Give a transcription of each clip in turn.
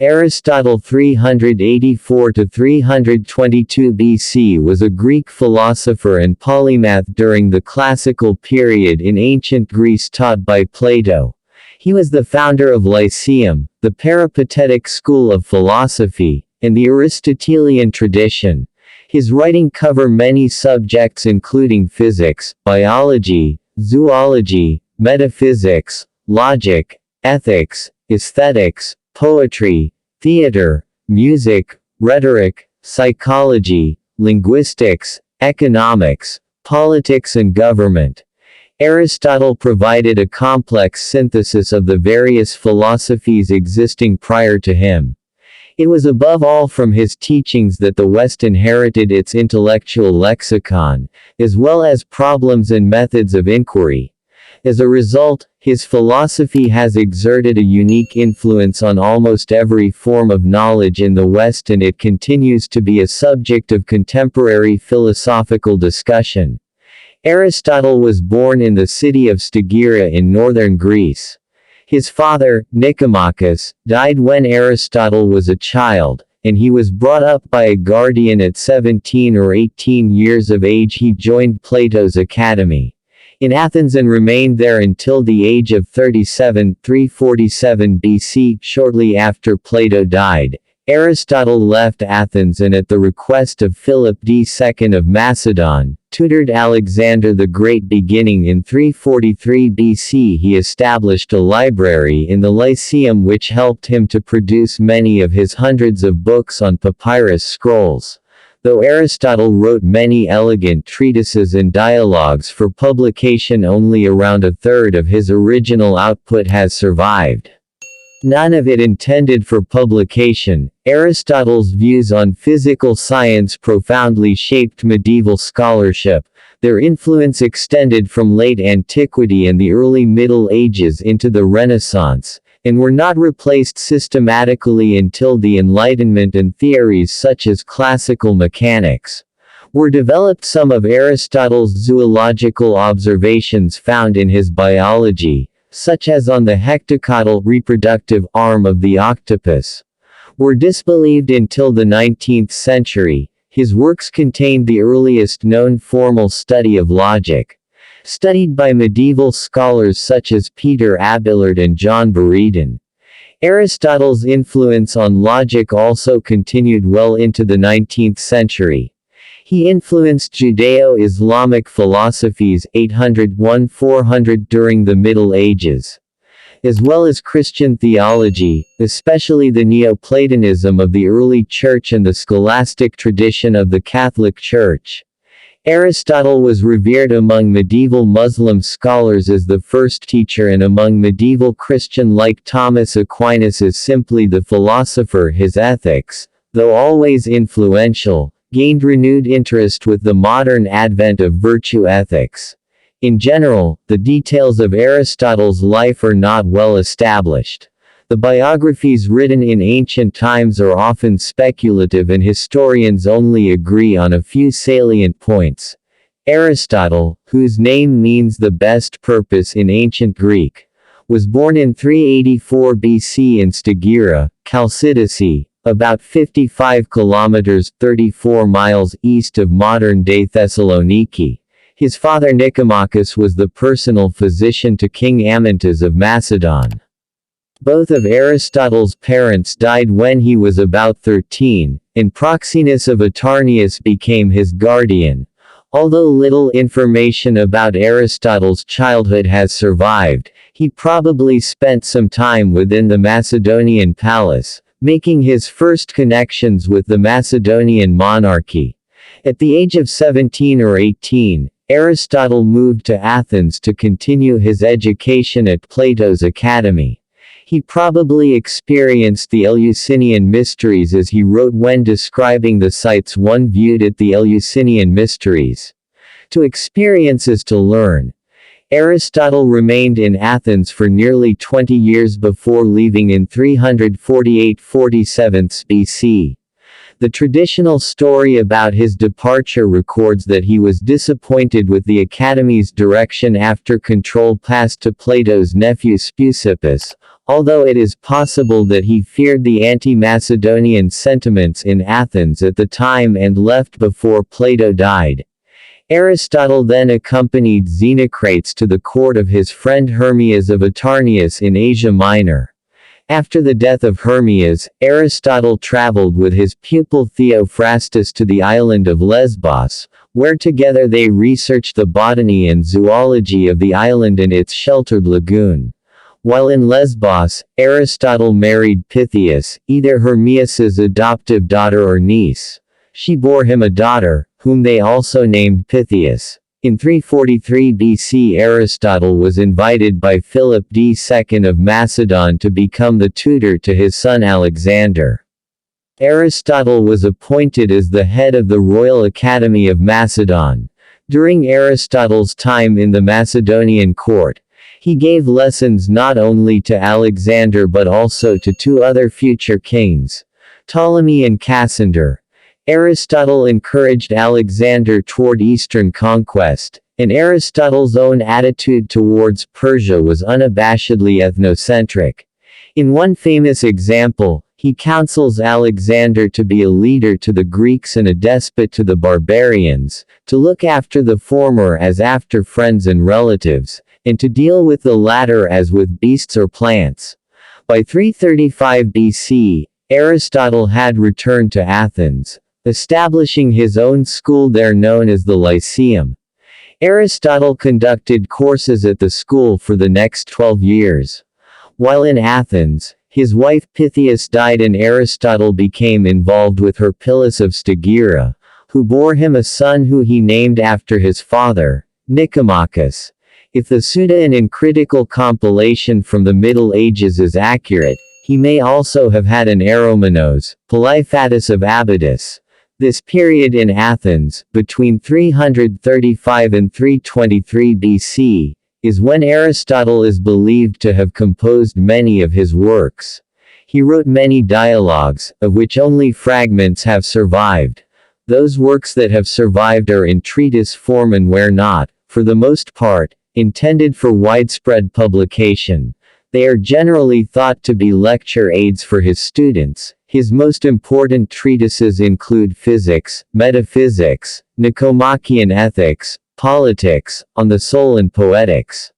Aristotle 384 to 322 BC was a Greek philosopher and polymath during the classical period in ancient Greece taught by Plato. He was the founder of Lyceum, the peripatetic school of philosophy, and the Aristotelian tradition. His writing cover many subjects including physics, biology, zoology, metaphysics, logic, ethics, aesthetics, poetry, theater, music, rhetoric, psychology, linguistics, economics, politics and government. Aristotle provided a complex synthesis of the various philosophies existing prior to him. It was above all from his teachings that the West inherited its intellectual lexicon, as well as problems and methods of inquiry. As a result, his philosophy has exerted a unique influence on almost every form of knowledge in the West, and it continues to be a subject of contemporary philosophical discussion. Aristotle was born in the city of Stagira in northern Greece. His father, Nicomachus, died when Aristotle was a child, and he was brought up by a guardian at 17 or 18 years of age. He joined Plato's academy in Athens and remained there until the age of 37, 347 BC. Shortly after Plato died, Aristotle left Athens and at the request of Philip II of Macedon, tutored Alexander the Great. Beginning in 343 BC, he established a library in the Lyceum which helped him to produce many of his hundreds of books on papyrus scrolls. Though Aristotle wrote many elegant treatises and dialogues for publication, only around a third of his original output has survived. None of it intended for publication. Aristotle's views on physical science profoundly shaped medieval scholarship. Their influence extended from late antiquity and the early Middle Ages into the Renaissance, and were not replaced systematically until the Enlightenment, and theories such as classical mechanics were developed. Some of Aristotle's zoological observations found in his Biology, such as on the hectocotyle reproductive arm of the octopus, were disbelieved until the 19th century. His works contained the earliest known formal study of logic, studied by medieval scholars such as Peter Abelard and John Buridan. Aristotle's influence on logic also continued well into the 19th century. He influenced Judeo-Islamic philosophies 801–400 during the Middle Ages, as well as Christian theology, especially the Neoplatonism of the early Church and the scholastic tradition of the Catholic Church. Aristotle was revered among medieval Muslim scholars as the first teacher, and among medieval Christian like Thomas Aquinas as simply the philosopher. His ethics, though always influential, gained renewed interest with the modern advent of virtue ethics. In general, the details of Aristotle's life are not well established. The biographies written in ancient times are often speculative, and historians only agree on a few salient points. Aristotle, whose name means the best purpose in ancient Greek, was born in 384 BC in Stagira, Chalcidice, about 55 kilometers 34 miles east of modern-day Thessaloniki. His father Nicomachus was the personal physician to King Amyntas of Macedon. Both of Aristotle's parents died when he was about 13, and Proxenus of Atarneus became his guardian. Although little information about Aristotle's childhood has survived, he probably spent some time within the Macedonian palace, making his first connections with the Macedonian monarchy. At the age of 17 or 18, Aristotle moved to Athens to continue his education at Plato's academy. He probably experienced the Eleusinian mysteries, as he wrote when describing the sights one viewed at the Eleusinian mysteries. To experience is to learn. Aristotle remained in Athens for nearly 20 years before leaving in 348–47 BC. The traditional story about his departure records that he was disappointed with the Academy's direction after control passed to Plato's nephew Speusippus, although it is possible that he feared the anti-Macedonian sentiments in Athens at the time and left before Plato died. Aristotle then accompanied Xenocrates to the court of his friend Hermias of Atarneus in Asia Minor. After the death of Hermias, Aristotle traveled with his pupil Theophrastus to the island of Lesbos, where together they researched the botany and zoology of the island and its sheltered lagoon. While in Lesbos, Aristotle married Pythias, either Hermias's adoptive daughter or niece. She bore him a daughter, whom they also named Pythias. In 343 BC, Aristotle was invited by Philip II of Macedon to become the tutor to his son Alexander. Aristotle was appointed as the head of the Royal Academy of Macedon. During Aristotle's time in the Macedonian court, he gave lessons not only to Alexander but also to two other future kings, Ptolemy and Cassander. Aristotle encouraged Alexander toward Eastern conquest, and Aristotle's own attitude towards Persia was unabashedly ethnocentric. In one famous example, he counsels Alexander to be a leader to the Greeks and a despot to the barbarians, to look after the former as after friends and relatives, and to deal with the latter as with beasts or plants. By 335 BC, Aristotle had returned to Athens, establishing his own school there known as the Lyceum. Aristotle conducted courses at the school for the next 12 years. While in Athens, his wife Pythias died and Aristotle became involved with her Pilus of Stagira, who bore him a son who he named after his father, Nicomachus. If the Suda in critical compilation from the Middle Ages is accurate, he may also have had an Eromenos, Polyphatus of Abydos. This period in Athens, between 335 and 323 BC, is when Aristotle is believed to have composed many of his works. He wrote many dialogues, of which only fragments have survived. Those works that have survived are in treatise form and were not, for the most part, intended for widespread publication. They are generally thought to be lecture aids for his students. His most important treatises include Physics, Metaphysics, Nicomachean Ethics, Politics, On the Soul and Poetics.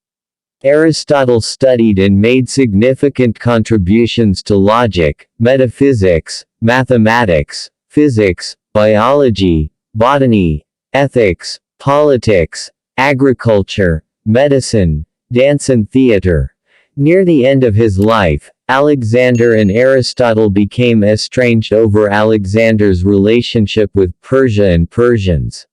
Aristotle studied and made significant contributions to logic, metaphysics, mathematics, physics, biology, botany, ethics, politics, agriculture, medicine, dance and theater. Near the end of his life, Alexander and Aristotle became estranged over Alexander's relationship with Persia and Persians.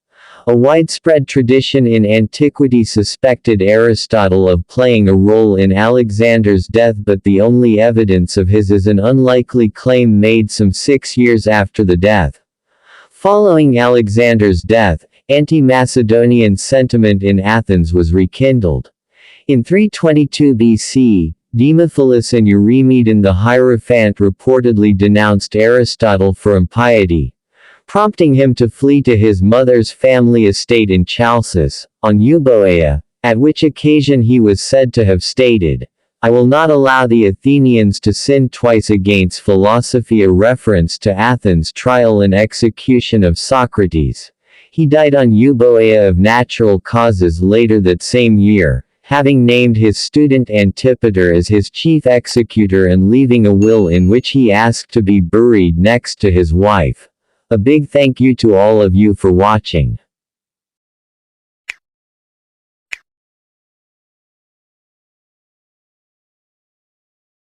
A widespread tradition in antiquity suspected Aristotle of playing a role in Alexander's death, but the only evidence of his is an unlikely claim made some 6 years after the death. Following Alexander's death, anti-Macedonian sentiment in Athens was rekindled. In 322 BC, Demophilus and Eurymedon the Hierophant reportedly denounced Aristotle for impiety, prompting him to flee to his mother's family estate in Chalcis, on Euboea, at which occasion he was said to have stated, "I will not allow the Athenians to sin twice against philosophy," a reference to Athens' trial and execution of Socrates. He died on Euboea of natural causes later that same year, having named his student Antipater as his chief executor and leaving a will in which he asked to be buried next to his wife. A big thank you to all of you for watching.